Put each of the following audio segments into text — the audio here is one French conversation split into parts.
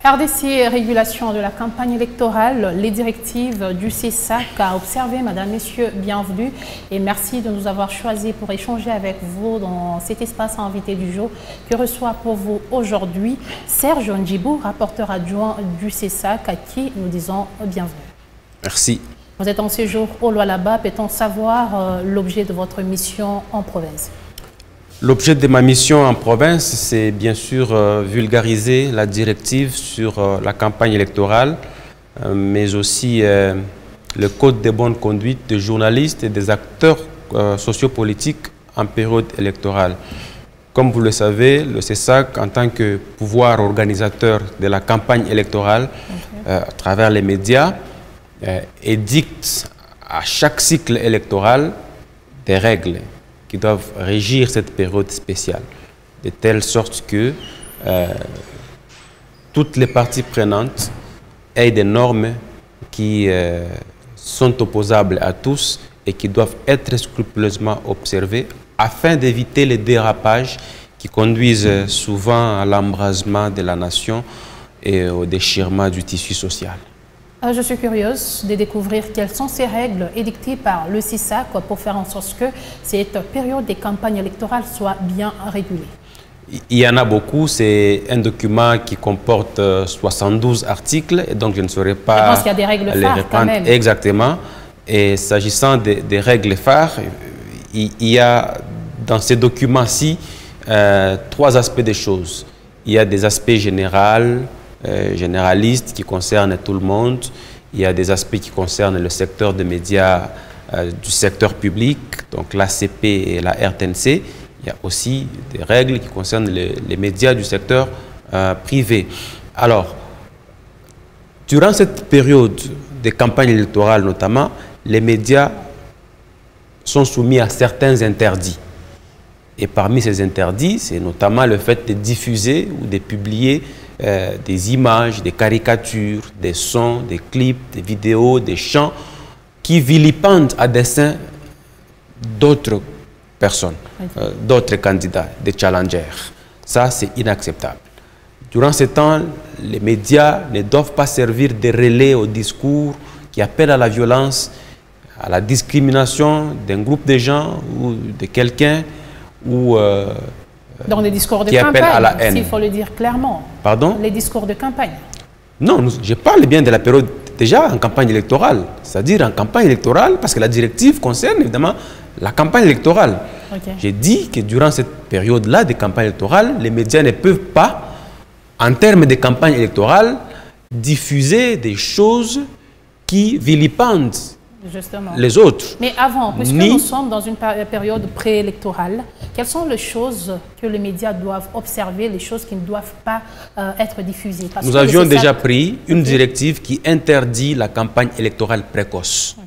RDC Régulation de la campagne électorale, les directives du CESAC a observé. Madame, Messieurs, bienvenue et merci de nous avoir choisis pour échanger avec vous dans cet espace invité du jour que reçoit pour vous aujourd'hui Serge Ndjibou, rapporteur adjoint du CESAC, à qui nous disons bienvenue. Merci. Vous êtes en séjour au Lualaba. Peut-on savoir l'objet de votre mission en province? L'objet de ma mission en province, c'est bien sûr vulgariser la directive sur la campagne électorale, mais aussi le code de bonne conduite des journalistes et des acteurs sociopolitiques en période électorale. Comme vous le savez, le CESAC, en tant que pouvoir organisateur de la campagne électorale, à travers les médias, édicte à chaque cycle électoral des règles qui doivent régir cette période spéciale, de telle sorte que toutes les parties prenantes aient des normes qui sont opposables à tous et qui doivent être scrupuleusement observées afin d'éviter les dérapages qui conduisent souvent à l'embrasement de la nation et au déchirement du tissu social. Je suis curieuse de découvrir quelles sont ces règles édictées par le CESAC pour faire en sorte que cette période des campagnes électorales soit bien régulée. Il y en a beaucoup, c'est un document qui comporte 72 articles et donc je ne saurais pas... Je pense qu'il y a des règles phares quand même. Exactement. Et s'agissant des règles phares, il y a dans ces documents-ci 3 aspects des choses. Il y a des aspects généralistes qui concernent tout le monde. Il y a des aspects qui concernent le secteur des médias du secteur public, donc l'ACP et la RTNC. Il y a aussi des règles qui concernent les médias du secteur privé. Alors, durant cette période de campagne électorale notamment, les médias sont soumis à certains interdits. Et parmi ces interdits, c'est notamment le fait de diffuser ou de publier des images, des caricatures, des sons, des clips, des vidéos, des chants qui vilipendent à dessein d'autres personnes, d'autres candidats, des challengers. Ça, c'est inacceptable. Durant ce temps, les médias ne doivent pas servir de relais au discours qui appellent à la violence, à la discrimination d'un groupe de gens ou de quelqu'un ou dans les discours de campagne, s'il faut le dire clairement. Pardon? Les discours de campagne. Non, je parle bien de la période déjà en campagne électorale, c'est-à-dire en campagne électorale, parce que la directive concerne évidemment la campagne électorale. J'ai dit que durant cette période-là de campagne électorale, les médias ne peuvent pas, en termes de campagne électorale, diffuser des choses qui vilipendent les autres. Mais avant, puisque nous sommes dans une période préélectorale, quelles sont les choses que les médias doivent observer, les choses qui ne doivent pas être diffusées? Nous avions déjà pris une directive qui interdit la campagne électorale précoce.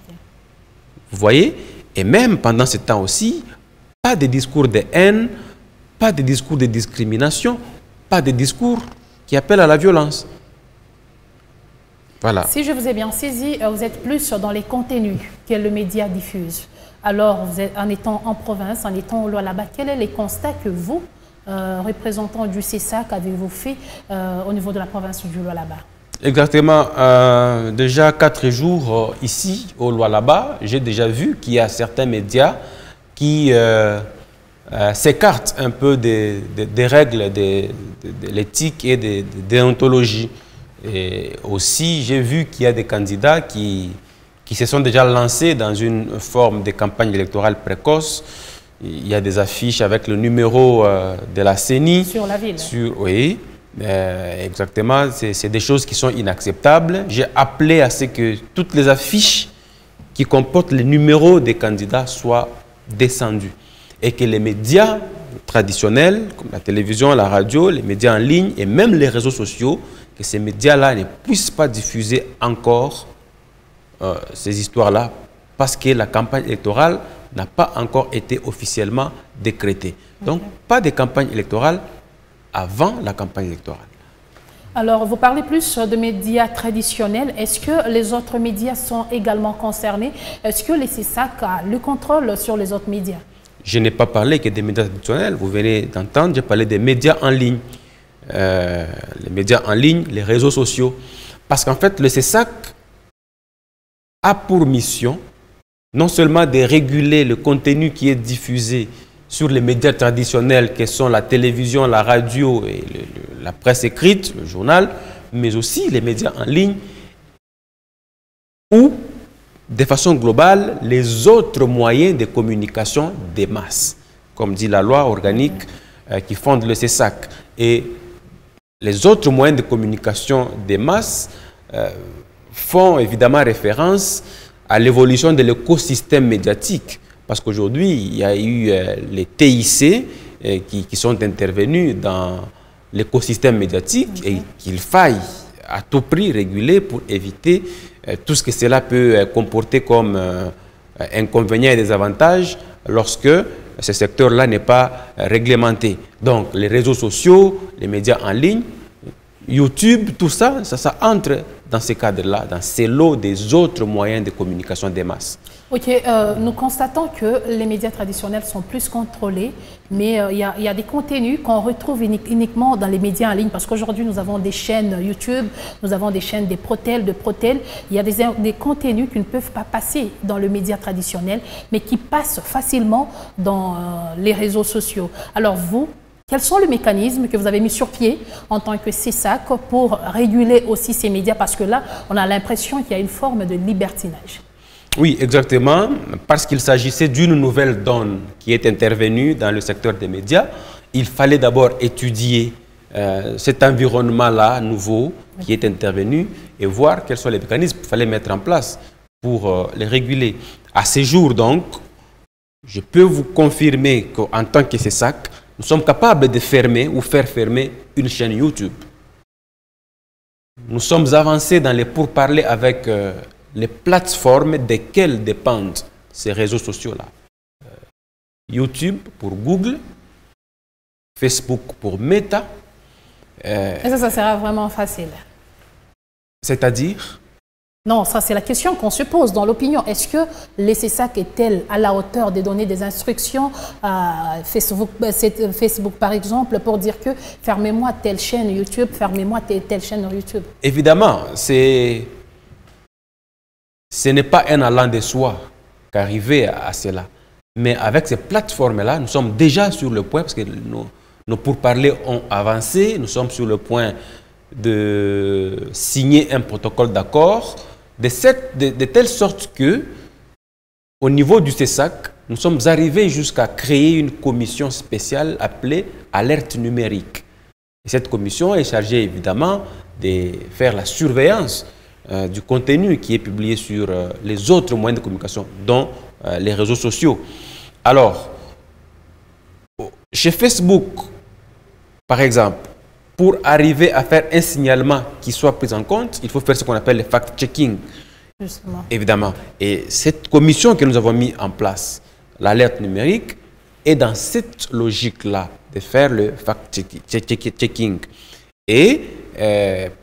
Vous voyez? Et même pendant ce temps aussi, pas de discours de haine, pas de discours de discrimination, pas de discours qui appellent à la violence. Voilà. Si je vous ai bien saisi, vous êtes plus dans les contenus que le média diffuse. Alors, vous êtes, en étant en province, en étant au Lualaba, quels sont les constats que vous, représentants du CESAC, avez-vous fait au niveau de la province du Lualaba? Exactement. Déjà 4 jours ici, au Lualaba, j'ai déjà vu qu'il y a certains médias qui s'écartent un peu des règles de l'éthique et de déontologie. Et aussi, j'ai vu qu'il y a des candidats qui se sont déjà lancés dans une forme de campagne électorale précoce. Il y a des affiches avec le numéro de la CENI. Sur la ville. Oui, exactement. C'est des choses qui sont inacceptables. J'ai appelé à ce que toutes les affiches qui comportent les numéros des candidats soient descendues. Et que les médias traditionnels, comme la télévision, la radio, les médias en ligne et même les réseaux sociaux, que ces médias-là ne puissent pas diffuser encore ces histoires-là parce que la campagne électorale n'a pas encore été officiellement décrétée. Donc, pas de campagne électorale avant la campagne électorale. Alors, vous parlez plus de médias traditionnels. Est-ce que les autres médias sont également concernés? Est-ce que le CESAC a le contrôle sur les autres médias? Je n'ai pas parlé que des médias traditionnels. Vous venez d'entendre, j'ai parlé des médias en ligne. les médias en ligne, les réseaux sociaux. Parce qu'en fait, le CESAC a pour mission non seulement de réguler le contenu qui est diffusé sur les médias traditionnels que sont la télévision, la radio et la presse écrite, le journal, mais aussi les médias en ligne ou, de façon globale, les autres moyens de communication des masses, comme dit la loi organique qui fonde le CESAC. Et les autres moyens de communication des masses font évidemment référence à l'évolution de l'écosystème médiatique. Parce qu'aujourd'hui, il y a eu les TIC qui sont intervenus dans l'écosystème médiatique et qu'il faille à tout prix réguler pour éviter tout ce que cela peut comporter comme inconvénients et désavantages lorsque ce secteur-là n'est pas réglementé. Donc, les réseaux sociaux, les médias en ligne, YouTube, tout ça, ça entre dans ces cadres-là, dans ces lots des autres moyens de communication des masses. Ok, nous constatons que les médias traditionnels sont plus contrôlés, mais il y a des contenus qu'on retrouve uniquement dans les médias en ligne, parce qu'aujourd'hui nous avons des chaînes YouTube, nous avons des chaînes des Protel, de Protel. Il y a des contenus qui ne peuvent pas passer dans le média traditionnel, mais qui passent facilement dans les réseaux sociaux. Alors vous, quels sont les mécanismes que vous avez mis sur pied en tant que CESAC pour réguler aussi ces médias? Parce que là, on a l'impression qu'il y a une forme de libertinage. Oui, exactement. Parce qu'il s'agissait d'une nouvelle donne qui est intervenue dans le secteur des médias, il fallait d'abord étudier cet environnement-là nouveau qui est intervenu et voir quels sont les mécanismes qu'il fallait mettre en place pour les réguler. À ce jour, donc, je peux vous confirmer qu'en tant que CESAC, nous sommes capables de fermer ou faire fermer une chaîne YouTube. Nous sommes avancés dans les pourparlers avec les plateformes desquelles dépendent ces réseaux sociaux-là. YouTube pour Google, Facebook pour Meta. Et ça sera vraiment facile. C'est-à-dire? Non, ça c'est la question qu'on se pose dans l'opinion. Est-ce que les CESAC est-elle à la hauteur de donner des instructions à Facebook par exemple pour dire que fermez-moi telle chaîne YouTube, fermez-moi telle chaîne YouTube? Évidemment, ce n'est pas un allant de soi qu'arriver à cela. Mais avec ces plateformes-là, nous sommes déjà sur le point, parce que nos pourparlers ont avancé, nous sommes sur le point de signer un protocole d'accord, de telle sorte que, au niveau du CESAC, nous sommes arrivés jusqu'à créer une commission spéciale appelée Alerte numérique. Et cette commission est chargée évidemment de faire la surveillance du contenu qui est publié sur les autres moyens de communication, dont les réseaux sociaux. Alors, chez Facebook, par exemple, pour arriver à faire un signalement qui soit pris en compte, il faut faire ce qu'on appelle le fact-checking. Évidemment. Et cette commission que nous avons mis en place, l'alerte numérique, est dans cette logique-là de faire le fact-checking. Et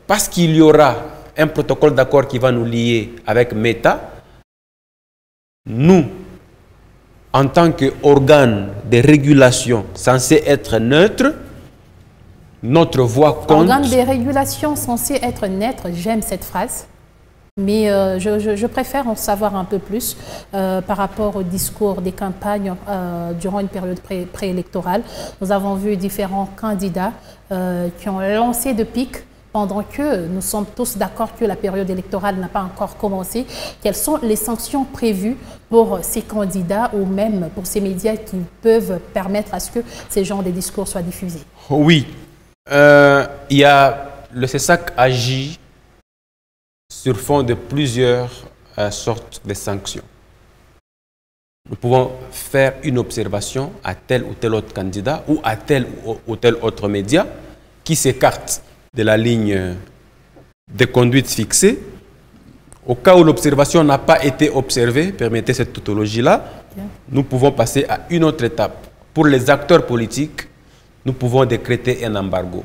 parce qu'il y aura un protocole d'accord qui va nous lier avec Meta, nous, en tant qu'organe de régulation censé être neutre, notre voix compte. Organe de régulation censé être neutre, j'aime cette phrase, mais je préfère en savoir un peu plus par rapport au discours des campagnes durant une période préélectorale. Nous avons vu différents candidats qui ont lancé de pique pendant que nous sommes tous d'accord que la période électorale n'a pas encore commencé. Quelles sont les sanctions prévues pour ces candidats ou même pour ces médias qui peuvent permettre à ce que ces genres de discours soient diffusés? Oui. Le CESAC agit sur fond de plusieurs sortes de sanctions. Nous pouvons faire une observation à tel ou tel autre candidat ou à tel ou tel autre média qui s'écarte de la ligne de conduite fixée. Au cas où l'observation n'a pas été observée, permettez cette tautologie-là, nous pouvons passer à une autre étape. Pour les acteurs politiques, nous pouvons décréter un embargo.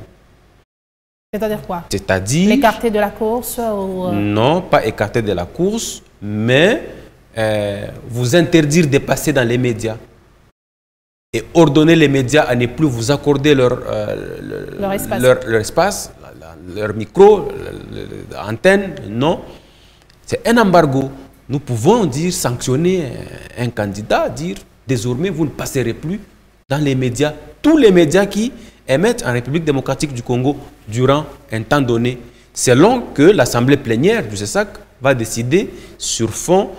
C'est-à-dire quoi? C'est-à-dire... L'écarter de la course ou... Non, pas écarter de la course, mais vous interdire de passer dans les médias et ordonner les médias à ne plus vous accorder leur espace, leur micro, leur antenne. Non, c'est un embargo. Nous pouvons dire, sanctionner un candidat, dire désormais vous ne passerez plus dans les médias, tous les médias qui émettent en République démocratique du Congo durant un temps donné, selon que l'Assemblée plénière du CESAC va décider sur fond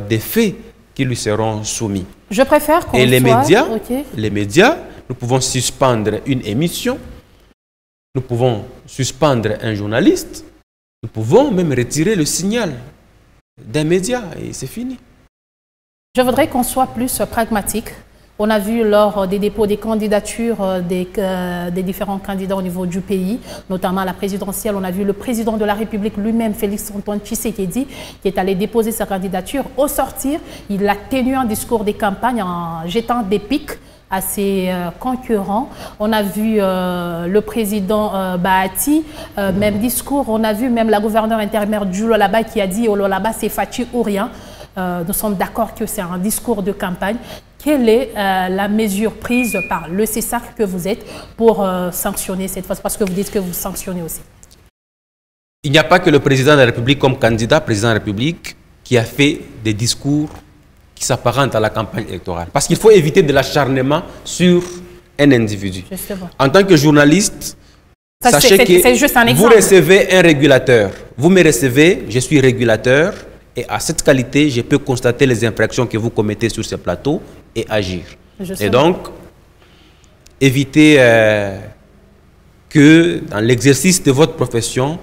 des faits qui lui seront soumis. Je préfère qu'on les médias, nous pouvons suspendre une émission, nous pouvons suspendre un journaliste, nous pouvons même retirer le signal d'un média et c'est fini. Je voudrais qu'on soit plus pragmatique. On a vu lors des dépôts des candidatures des différents candidats au niveau du pays, notamment à la présidentielle, on a vu le président de la République lui-même, Félix-Antoine Tshisekedi, qui est allé déposer sa candidature. Au sortir, il a tenu un discours de campagne en jetant des pics à ses concurrents. On a vu le président Bahati, même discours. On a vu même la gouverneure intérimaire du Lualaba qui a dit « au Lualaba, c'est Fachi ou rien ». Nous sommes d'accord que c'est un discours de campagne. Quelle est la mesure prise par le CESAC que vous êtes pour sanctionner cette fois? Parce que vous dites que vous sanctionnez aussi. Il n'y a pas que le président de la République comme candidat président de la République qui a fait des discours qui s'apparentent à la campagne électorale. Parce qu'il faut éviter de l'acharnement sur un individu. Justement. En tant que journaliste, sachez que vous recevez un régulateur. Vous me recevez, je suis régulateur. Et à cette qualité, je peux constater les infractions que vous commettez sur ce plateau et agir. Et donc, évitez que dans l'exercice de votre profession,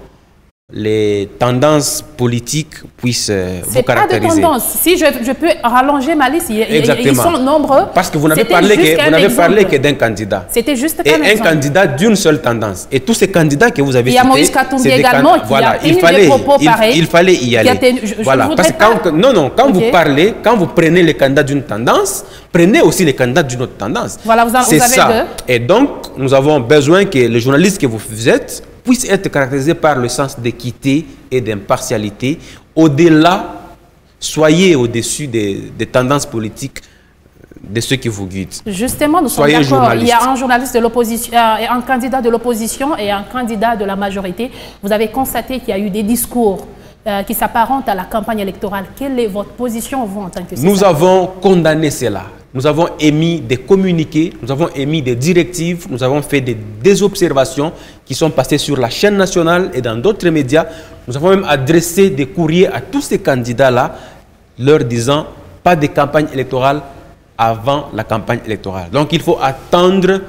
les tendances politiques puissent vous caractériser. C'est pas de tendance. Si je peux rallonger ma liste, ils sont nombreux. Parce que vous n'avez parlé que d'un candidat. C'était juste un candidat d'une seule tendance. Et tous ces candidats que vous avez cités, il y a Moïse Katumbi également qui a tenu des propos pareils. Il fallait y aller. Voilà. Parce que quand vous parlez, quand vous prenez les candidats d'une tendance, prenez aussi les candidats d'une autre tendance. Voilà, vous avez ça. Et donc, nous avons besoin que les journalistes que vous êtes puisse être caractérisé par le sens d'équité et d'impartialité. Au-delà, soyez au-dessus des tendances politiques de ceux qui vous guident. Justement, nous sommes d'accord. Il y a un journaliste de l'opposition, un candidat de l'opposition et un candidat de la majorité. Vous avez constaté qu'il y a eu des discours qui s'apparentent à la campagne électorale. Quelle est votre position, vous, en tant que Nous avons condamné cela. Nous avons émis des communiqués, nous avons émis des directives, nous avons fait des observations qui sont passées sur la chaîne nationale et dans d'autres médias. Nous avons même adressé des courriers à tous ces candidats-là, leur disant pas de campagne électorale avant la campagne électorale. Donc il faut attendre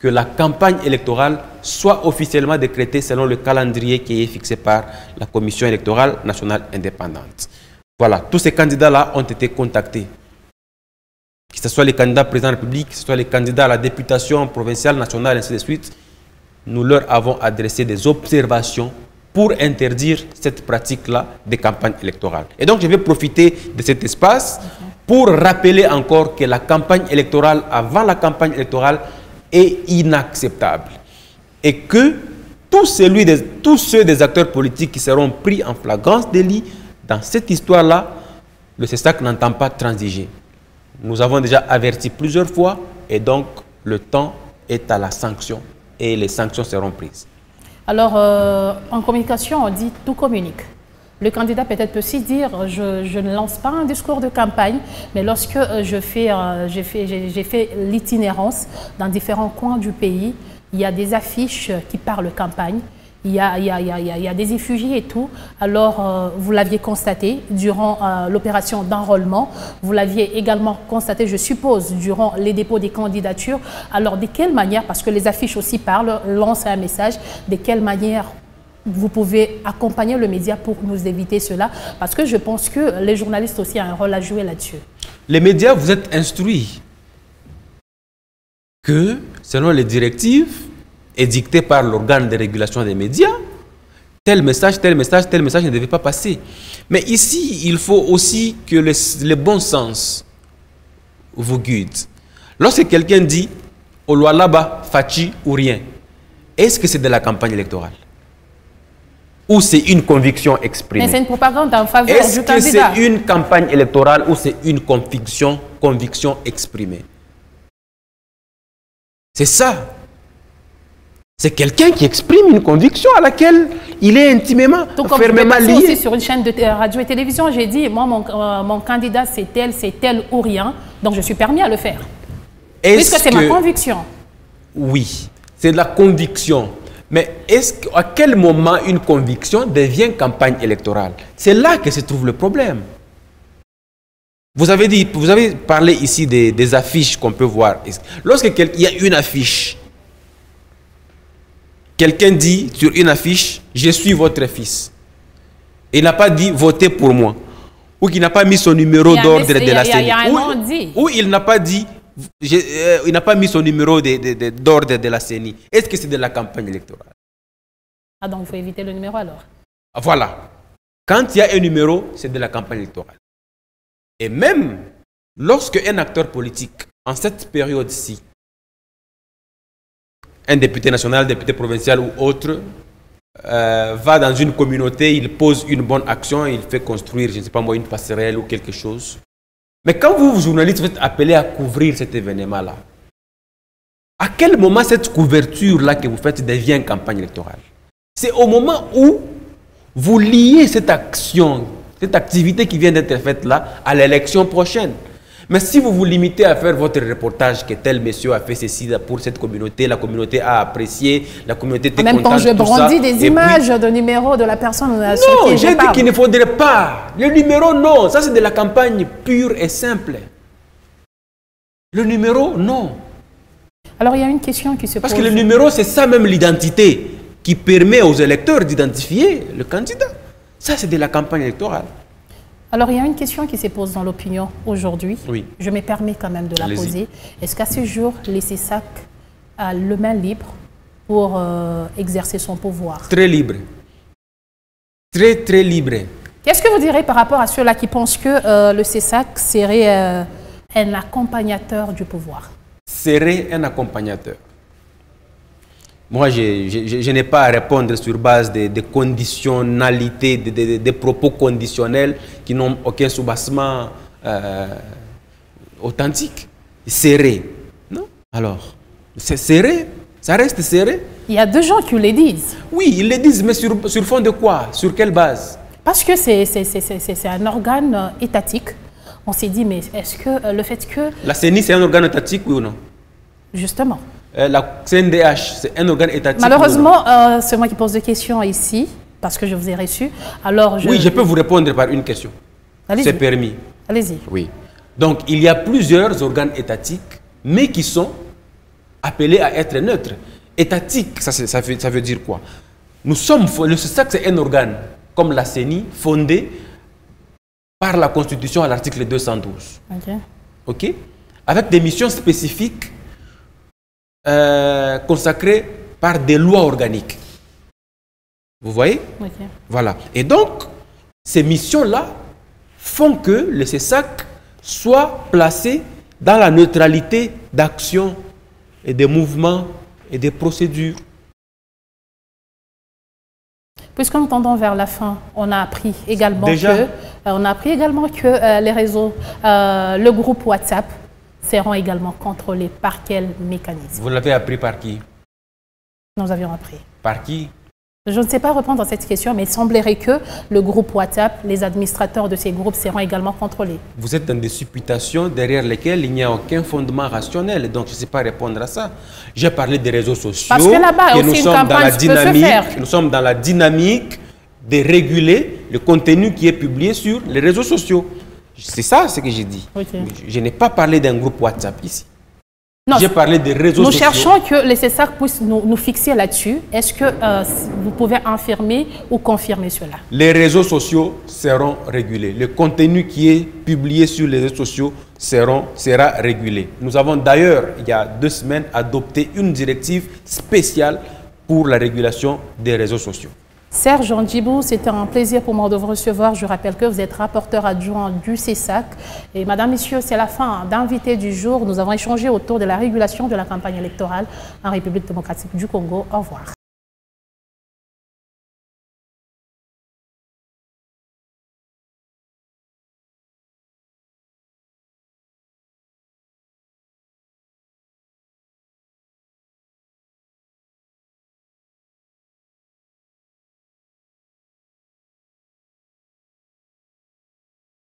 que la campagne électorale soit officiellement décrétée selon le calendrier qui est fixé par la Commission électorale nationale indépendante. Voilà, tous ces candidats-là ont été contactés. Que ce soit les candidats président de la République, que ce soit les candidats à la députation provinciale, nationale, ainsi de suite, nous leur avons adressé des observations pour interdire cette pratique-là des campagnes électorales. Et donc, je vais profiter de cet espace pour rappeler encore que la campagne électorale, avant la campagne électorale, est inacceptable. Et que tous ceux des acteurs politiques qui seront pris en flagrance délit dans cette histoire-là, le CESAC n'entend pas transiger. Nous avons déjà averti plusieurs fois et donc le temps est à la sanction et les sanctions seront prises. Alors, en communication, on dit tout communique. Le candidat peut-être peut aussi dire je ne lance pas un discours de campagne, mais lorsque j'ai fait l'itinérance dans différents coins du pays, il y a des affiches qui parlent campagne. Il y a des effugies et tout. Alors, vous l'aviez constaté durant l'opération d'enrôlement. Vous l'aviez également constaté, je suppose, durant les dépôts des candidatures. Alors, de quelle manière, parce que les affiches aussi parlent, lancent un message, de quelle manière vous pouvez accompagner le média pour nous éviter cela? Parce que je pense que les journalistes aussi ont un rôle à jouer là-dessus. Les médias, vous êtes instruits que, selon les directives édictées par l'organe de régulation des médias, tel message ne devait pas passer. Mais ici, il faut aussi que le bon sens vous guide. Lorsque quelqu'un dit « au Lualaba, Fachi ou rien », est-ce que c'est de la campagne électorale? Ou c'est une conviction exprimée? Mais c'est une propagande en faveur du candidat. Est-ce que c'est une campagne électorale ou c'est une conviction exprimée? C'est ça. C'est quelqu'un qui exprime une conviction à laquelle il est intimement, fermement lié. Aussi sur une chaîne de radio et télévision, j'ai dit, moi, mon candidat, c'est tel ou rien, donc je suis permis à le faire. Puisque c'est ma conviction. Oui, c'est de la conviction. Mais à quel moment une conviction devient campagne électorale? C'est là que se trouve le problème. Vous avez parlé ici des affiches qu'on peut voir. Lorsqu'il y a une affiche, quelqu'un dit sur une affiche, je suis votre fils. Il n'a pas dit votez pour moi. Ou qu'il n'a pas mis son numéro d'ordre de la CENI. Ou il n'a pas dit, il n'a pas mis son numéro d'ordre de la CENI. Est-ce que c'est de la campagne électorale? Ah, donc il faut éviter le numéro alors. Voilà. Quand il y a un numéro, c'est de la campagne électorale. Et même lorsque un acteur politique, en cette période-ci, un député national, député provincial ou autre, va dans une communauté, il pose une bonne action, il fait construire, je ne sais pas moi, une passerelle ou quelque chose. Mais quand vous, journalistes, vous êtes appelés à couvrir cet événement-là, à quel moment cette couverture-là que vous faites devient une campagne électorale? C'est au moment où vous liez cette action, cette activité qui vient d'être faite là, à l'élection prochaine. Mais si vous vous limitez à faire votre reportage que tel monsieur a fait ceci pour cette communauté, la communauté a apprécié, la communauté était contente, en même temps, je brandis des images de numéro de la personne. Non, j'ai dit qu'il ne faudrait pas. Le numéro, non. Ça, c'est de la campagne pure et simple. Le numéro, non. Alors, il y a une question qui se pose. Parce que le numéro, c'est ça même l'identité qui permet aux électeurs d'identifier le candidat. Ça, c'est de la campagne électorale. Alors, il y a une question qui se pose dans l'opinion aujourd'hui. Oui. Je me permets quand même de la poser. Est-ce qu'à ce jour, le CESAC a le main libre pour exercer son pouvoir? Très libre. Très, très libre. Qu'est-ce que vous direz par rapport à ceux-là qui pensent que le CESAC serait un accompagnateur du pouvoir? Serait un accompagnateur. Moi, je n'ai pas à répondre sur base de conditionnalités, de propos conditionnels qui n'ont aucun soubassement authentique. Serré. Non? Alors, c'est serré. Ça reste serré. Il y a deux gens qui le disent. Oui, ils le disent, mais sur fond de quoi? Sur quelle base? Parce que c'est un organe étatique. On s'est dit, mais est-ce que le fait que... La CENI, c'est un organe étatique, oui ou non? Justement. La CNDH, c'est un organe étatique. Malheureusement, c'est moi qui pose des questions ici, parce que je vous ai reçu. Alors, oui, je peux vous répondre par une question. C'est permis. Allez-y. Oui. Donc, il y a plusieurs organes étatiques, mais qui sont appelés à être neutres. Étatique, ça veut dire quoi? Le CESAC, c'est un organe, comme la CENI, fondé par la Constitution à l'article 212. OK? Avec des missions spécifiques consacrées par des lois organiques. Vous voyez? Voilà. Et donc, ces missions-là font que le CESAC soit placé dans la neutralité d'action et des mouvements et des procédures. Puisque nous tendons vers la fin, on a appris également que les réseaux, le groupe WhatsApp seront également contrôlés par quel mécanisme? Vous l'avez appris par qui? Nous avions appris. Par qui? Je ne sais pas répondre à cette question, mais il semblerait que le groupe WhatsApp, les administrateurs de ces groupes seront également contrôlés. Vous êtes dans des supputations derrière lesquelles il n'y a aucun fondement rationnel, donc je ne sais pas répondre à ça. J'ai parlé des réseaux sociaux. Parce que là-bas, aussi une campagne peut se faire. Nous sommes dans la dynamique de réguler le contenu qui est publié sur les réseaux sociaux. C'est ça ce que j'ai dit. Je n'ai pas parlé d'un groupe WhatsApp ici. J'ai parlé des réseaux sociaux. Nous cherchons que les CESAC puissent nous fixer là-dessus. Est-ce que vous pouvez affirmer ou confirmer cela? Les réseaux sociaux seront régulés. Le contenu qui est publié sur les réseaux sociaux sera régulé. Nous avons d'ailleurs, il y a 2 semaines, adopté une directive spéciale pour la régulation des réseaux sociaux. Serge Ndjibou, c'était un plaisir pour moi de vous recevoir. Je rappelle que vous êtes rapporteur adjoint du CESAC. Et madame, messieurs, c'est la fin d'invité du jour. Nous avons échangé autour de la régulation de la campagne électorale en République démocratique du Congo. Au revoir.